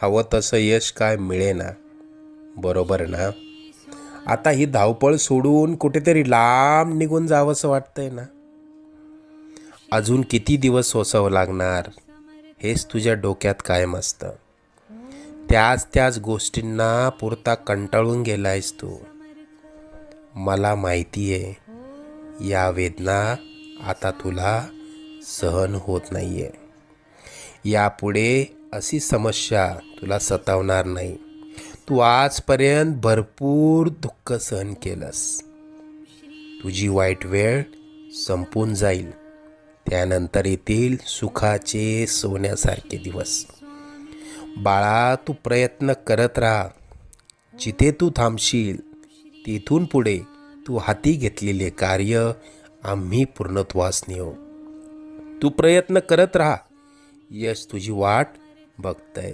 हवं तसं यश काय मिळेना, बरोबर ना? आता ही धावपळ सोडून कुठेतरी लांब निघून जावंसं वाटतंय ना? अजून किती दिवस सोसावं लागणार हेच तुझ्या डोक्यात कायम असतं. त्याच त्याच गोष्टींना पुरता कंटाळून गेलायस तू. मला माहिती आहे या वेदना आता तुला सहन होत नाहीये. यापुढे अशी समस्या तुला सतावणार नाही. तू आजपर्यंत भरपूर दुःख सहन केलंस. तुझी वाईट वेळ संपून जाईल. त्यानंतर येतील सुखाचे सोन्यासारखे दिवस. बाळा, तू प्रयत्न करत राहा. जिथे तू थांबशील तिथून पुढे तू हाती घेतलेले कार्य आम्ही पूर्णत्वास नेऊ. तू प्रयत्न करत राहा. यश तुझी वाट बघतंय.